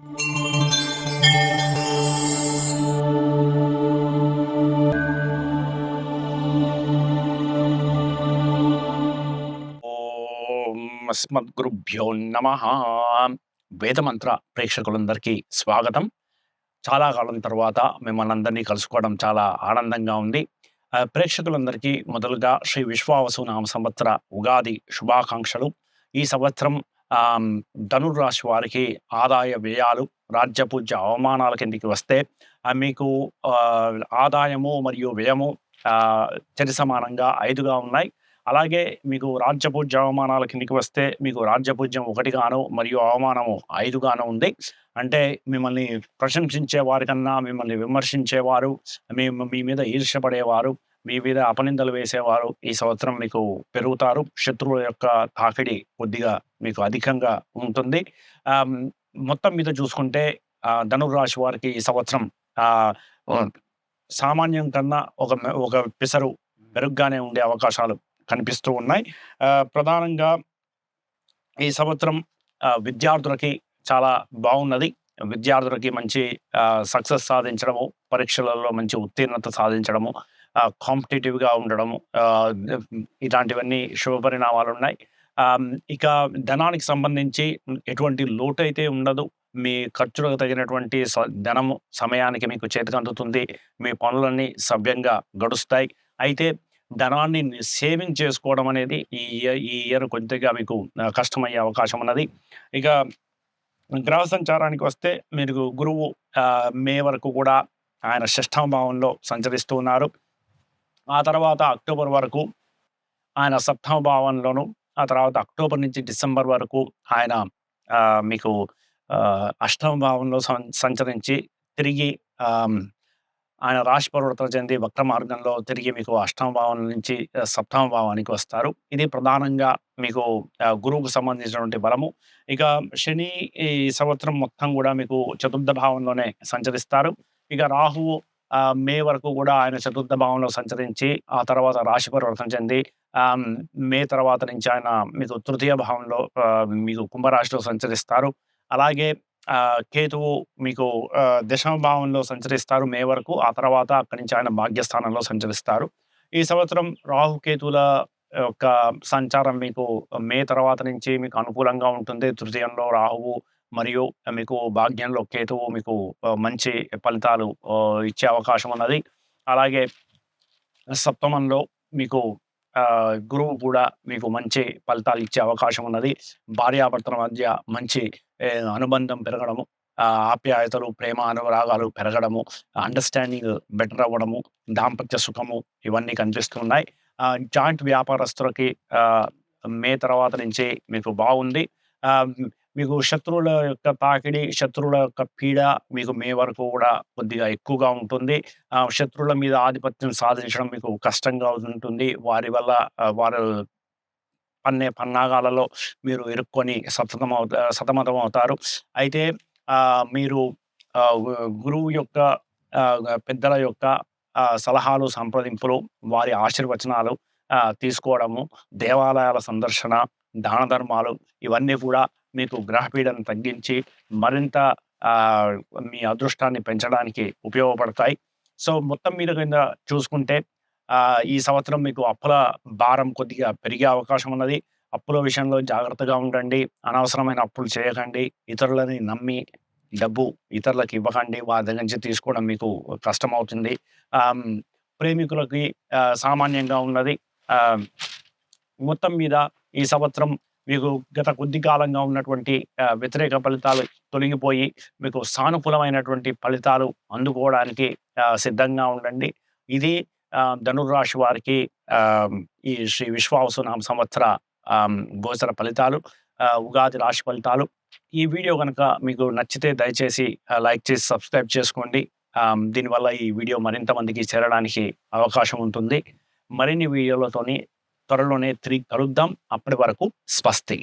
ఓం అస్మద్గురుభ్యో నమః. వేదమంత్ర ప్రేక్షకులందరికీ స్వాగతం. చాలా కాలం తర్వాత మిమ్మల్ని అందరినీ కలుసుకోవడం చాలా ఆనందంగా ఉంది. ప్రేక్షకులందరికీ మొదలుగా శ్రీ విశ్వావసు నామ సంవత్సర ఉగాది శుభాకాంక్షలు. ఈ సంవత్సరం ధనుర్రాశి వారికి ఆదాయ వ్యయాలు, రాజ్యపూజ్య అవమానాల కిందికి వస్తే మీకు ఆదాయము మరియు వ్యయము చరి సమానంగా 5గా ఉన్నాయి. అలాగే మీకు రాజ్యపూజ్య అవమానాల కిందికి వస్తే మీకు రాజ్యపూజ్యం 1 గాను మరియు అవమానము 5 గాను ఉంది. అంటే మిమ్మల్ని ప్రశంసించే వారికన్నా మిమ్మల్ని విమర్శించేవారు, మీ మీద ఈర్ష్యపడేవారు, మీ మీద అపనిందలు వేసేవారు ఈ సంవత్సరం మీకు పెరుగుతారు. శత్రువుల యొక్క తాకిడి కొద్దిగా మీకు అధికంగా ఉంటుంది. మొత్తం మీద చూసుకుంటే ధనుర్రాశి వారికి ఈ సంవత్సరం సామాన్యం కన్నా ఒక పిసరు మెరుగ్గానే ఉండే అవకాశాలు కనిపిస్తూ ఉన్నాయి. ప్రధానంగా ఈ సంవత్సరం విద్యార్థులకి చాలా బాగున్నది. విద్యార్థులకి మంచి సక్సెస్ సాధించడము, పరీక్షలలో మంచి ఉత్తీర్ణత సాధించడము, కాంపిటేటివ్గా ఉండడము, ఇలాంటివన్నీ శుభ పరిణామాలు ఉన్నాయి. ఇక ధనానికి సంబంధించి ఎటువంటి లోటు అయితే ఉండదు. మీ ఖర్చులకు తగినటువంటి ధనము సమయానికి మీకు చేతికి అందుతుంది. మీ పనులన్నీ సవ్యంగా గడుస్తాయి. అయితే ధనాన్ని సేవింగ్ చేసుకోవడం అనేది ఈ ఇయర్ కొద్దిగా మీకు కష్టమయ్యే అవకాశం ఉన్నది. ఇక గ్రహ సంచారానికి వస్తే మీరు గురువు మే వరకు కూడా ఆయన 6వ భావంలో సంచరిస్తూ ఉన్నారు. ఆ తర్వాత అక్టోబర్ వరకు ఆయన 7వ భావంలోను, ఆ తర్వాత అక్టోబర్ నుంచి డిసెంబర్ వరకు ఆయన మీకు 8వ భావంలో సంచరించి తిరిగి ఆయన రాశి పరివర్తన చెంది వక్ర మార్గంలో తిరిగి మీకు 8వ భావం నుంచి 7వ భావానికి వస్తారు. ఇది ప్రధానంగా మీకు గురువుకు సంబంధించినటువంటి బలము. ఇక శని ఈ సంవత్సరం మొత్తం కూడా మీకు 4వ భావంలోనే సంచరిస్తారు. ఇక రాహువు మే వరకు కూడా ఆయన 4వ భావంలో సంచరించి ఆ తర్వాత రాశి పరివర్తన చెంది మే తర్వాత నుంచి ఆయన మీకు 3వ భావంలో మీకు కుంభరాశిలో సంచరిస్తారు. అలాగే కేతువు మీకు 10వ భావంలో సంచరిస్తారు మే వరకు. ఆ తర్వాత అక్కడి నుంచి ఆయన భాగ్యస్థానంలో సంచరిస్తారు. ఈ సంవత్సరం రాహుకేతువుల యొక్క సంచారం మీకు మే తర్వాత నుంచి మీకు అనుకూలంగా ఉంటుంది. 3యంలో రాహువు మరియు మీకు భాగ్యంలో కేతువు మీకు మంచి ఫలితాలు ఇచ్చే అవకాశం ఉన్నది. అలాగే 7మంలో మీకు గురువు కూడా మీకు మంచి ఫలితాలు ఇచ్చే అవకాశం ఉన్నది. భార్యాభర్తల మధ్య మంచి అనుబంధం పెరగడము, ఆప్యాయతలు, ప్రేమ అనురాగాలు పెరగడము, అండర్స్టాండింగ్ బెటర్ అవ్వడము, దాంపత్య సుఖము ఇవన్నీ కనిపిస్తున్నాయి. జాయింట్ వ్యాపారస్తులకి మే తర్వాత నుంచి మీకు బాగుంది. మీకు శత్రువుల యొక్క తాకిడి, శత్రువుల యొక్క పీడ మీకు మే వరకు కూడా కొద్దిగా ఎక్కువగా ఉంటుంది. శత్రువుల మీద ఆధిపత్యం సాధించడం మీకు కష్టంగా ఉంటుంది. వారి వల్ల వారు పన్నే పన్నాగాలలో మీరు ఇరుక్కొని సతమతం అవుతారు. అయితే మీరు గురువు యొక్క పెద్దల యొక్క సలహాలు, సంప్రదింపులు, వారి ఆశీర్వచనాలు తీసుకోవడము, దేవాలయాల సందర్శన, దాన ధర్మాలు ఇవన్నీ కూడా మీకు గ్రహపీడను తగ్గించి మరింత మీ అదృష్టాన్ని పెంచడానికి ఉపయోగపడతాయి. సో మొత్తం మీద కింద చూసుకుంటే ఈ సంవత్సరం మీకు అప్పుల భారం కొద్దిగా పెరిగే అవకాశం ఉన్నది. అప్పుల విషయంలో జాగ్రత్తగా ఉండండి. అనవసరమైన అప్పులు చేయకండి. ఇతరులని నమ్మి డబ్బు ఇతరులకు ఇవ్వకండి. వారి దగ్గర నుంచి తీసుకోవడం మీకు కష్టమవుతుంది. ప్రేమికులకి సామాన్యంగా ఉన్నది. మొత్తం మీద ఈ సంవత్సరం మీకు గత కొద్ది కాలంగా ఉన్నటువంటి వ్యతిరేక ఫలితాలు తొలగిపోయి మీకు సానుకూలమైనటువంటి ఫలితాలు అందుకోవడానికి సిద్ధంగా ఉండండి. ఇది ధనుర్రాశి వారికి ఈ శ్రీ విశ్వావసు నామ సంవత్సర గోచర ఫలితాలు, ఉగాది రాశి ఫలితాలు. ఈ వీడియో కనుక మీకు నచ్చితే దయచేసి లైక్ చేసి సబ్స్క్రైబ్ చేసుకోండి. దీనివల్ల ఈ వీడియో మరింత మందికి చేరడానికి అవకాశం ఉంటుంది. మరిన్ని వీడియోలతోని త్వరలోనే తిరిగి కలుద్దాం. అప్పటి వరకు స్వస్తి.